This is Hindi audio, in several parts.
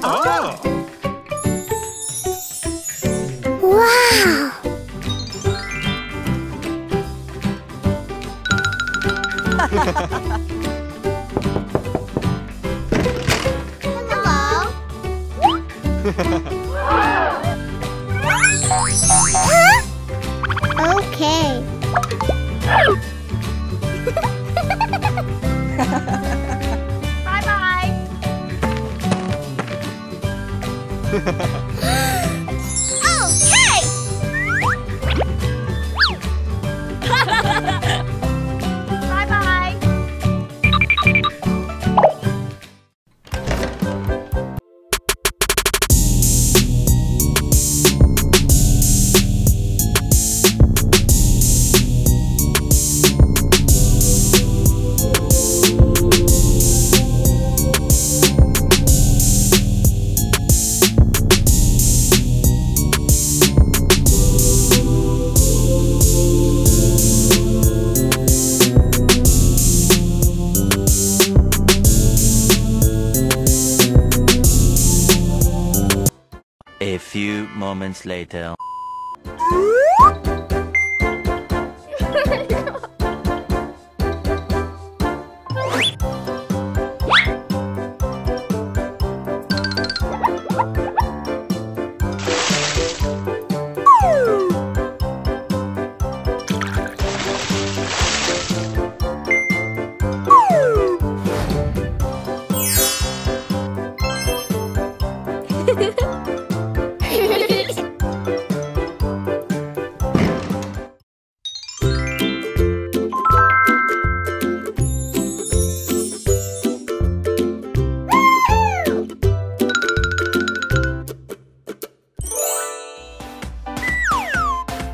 Wow! Hello. Huh? Okay. Bye-bye. Okay! Bye-bye. A few moments later.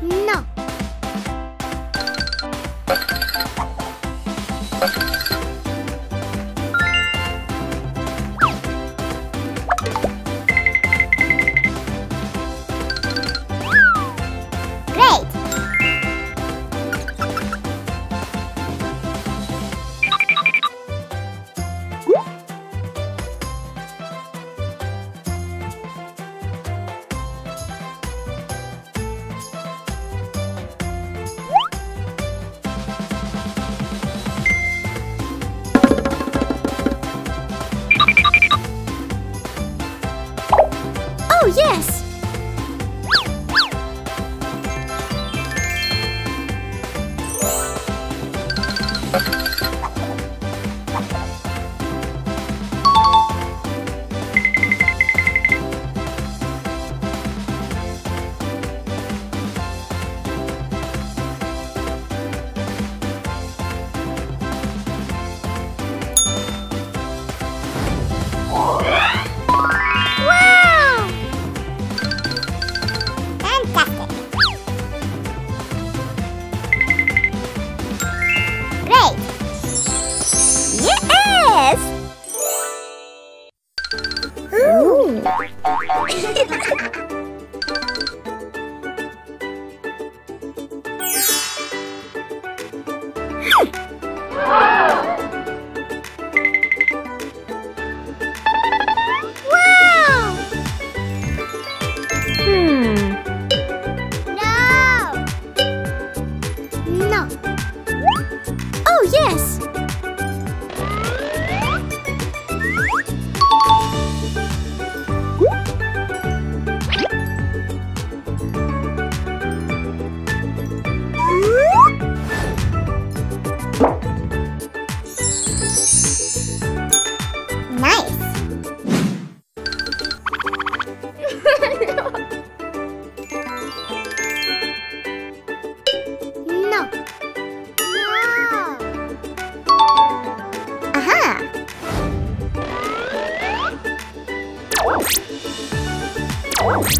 No. Great. Oh, yes! Wow! Fantastic! Great! Yes! Ooh. Wow! No! No! Oh, yes! Nice! No! No! Aha! Wow!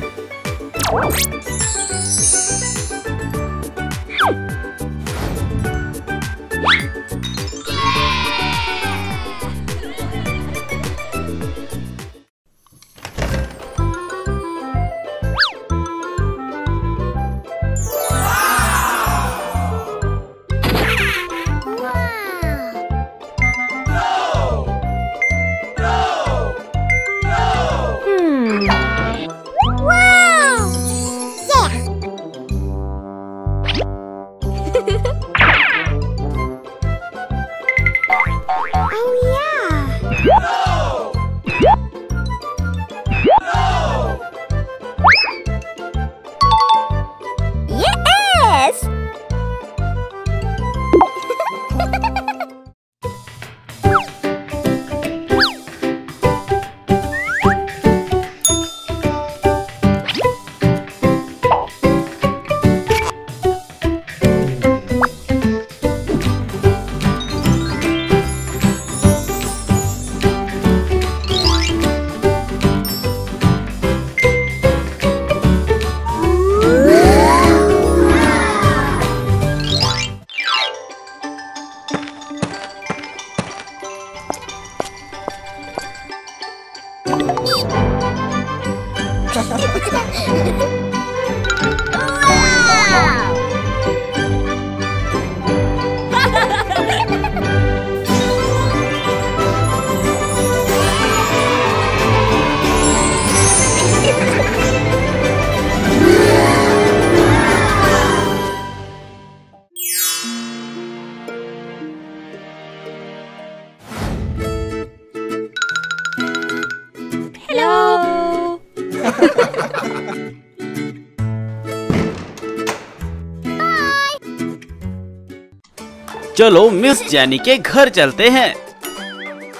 चलो मिस जैनी के घर चलते हैं।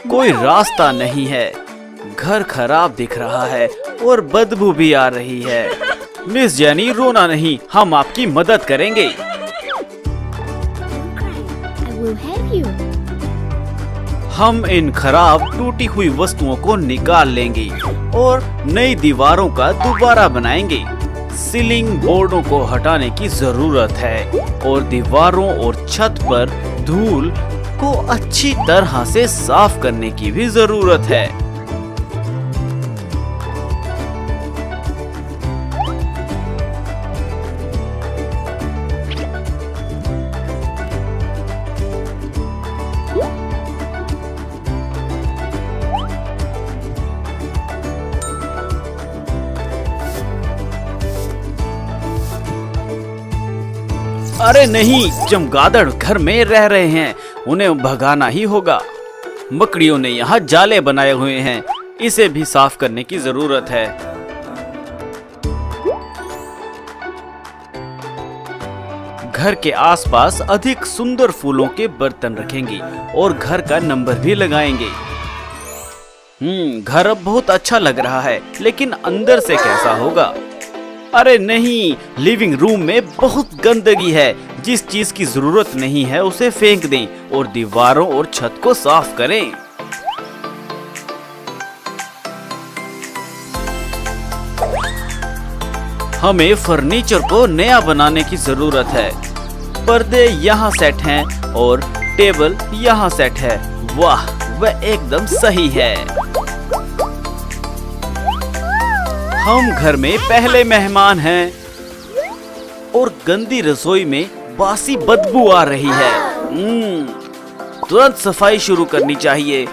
कोई रास्ता नहीं है, घर खराब दिख रहा है और बदबू भी आ रही है। मिस जैनी रोना नहीं, हम आपकी मदद करेंगे। I will help you. हम इन खराब टूटी हुई वस्तुओं को निकाल लेंगे और नई दीवारों का दोबारा बनाएंगे। सीलिंग बोर्डों को हटाने की जरूरत है और दीवारों और छत पर धूल को अच्छी तरह से साफ करने की भी जरूरत है। अरे नहीं, चमगादड़ घर में रह रहे हैं, उन्हें भगाना ही होगा। मकड़ियों ने यहाँ जाले बनाए हुए हैं, इसे भी साफ करने की जरूरत है। घर के आसपास अधिक सुंदर फूलों के बर्तन रखेंगे और घर का नंबर भी लगाएंगे। घर अब बहुत अच्छा लग रहा है, लेकिन अंदर से कैसा होगा? अरे नहीं, लिविंग रूम में बहुत गंदगी है। जिस चीज की जरूरत नहीं है उसे फेंक दें और दीवारों और छत को साफ करें। हमें फर्नीचर को नया बनाने की जरूरत है। पर्दे यहाँ सेट हैं और टेबल यहाँ सेट है। वाह, वह एकदम सही है। हम घर में पहले मेहमान हैं और गंदी रसोई में बासी बदबू आ रही है। तुरंत सफाई शुरू करनी चाहिए।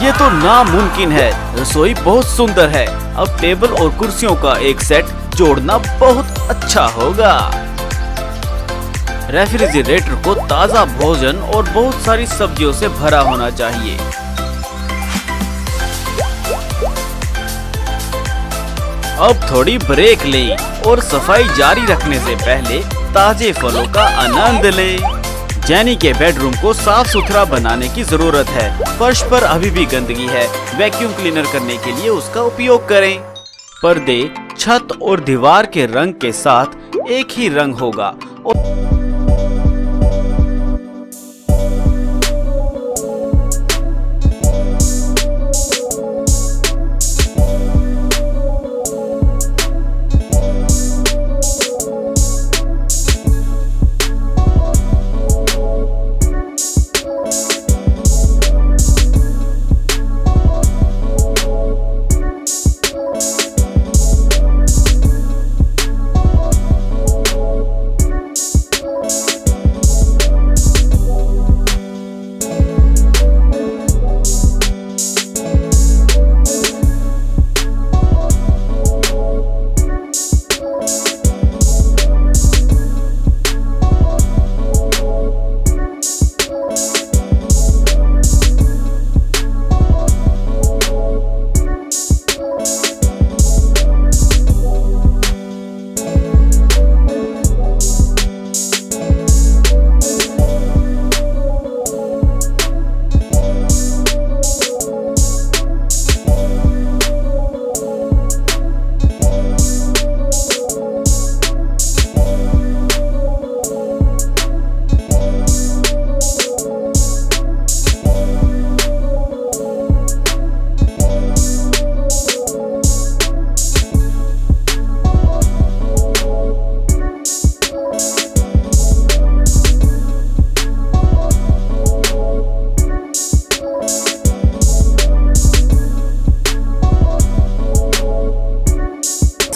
ये तो नामुमकिन है। रसोई बहुत सुंदर है। अब टेबल और कुर्सियों का एक सेट जोड़ना बहुत अच्छा होगा। रेफ्रिजरेटर को ताजा भोजन और बहुत सारी सब्जियों से भरा होना चाहिए। अब थोड़ी ब्रेक लें और सफाई जारी रखने से पहले ताजे फलों का आनंद लें। जैनी के बेडरूम को साफ सुथरा बनाने की जरूरत है। फर्श पर अभी भी गंदगी है। वैक्यूम क्लीनर करने के लिए उसका उपयोग करें। पर्दे, छत और दीवार के रंग के साथ एक ही रंग होगा।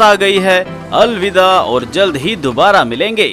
आ गई है। अलविदा और जल्द ही दोबारा मिलेंगे।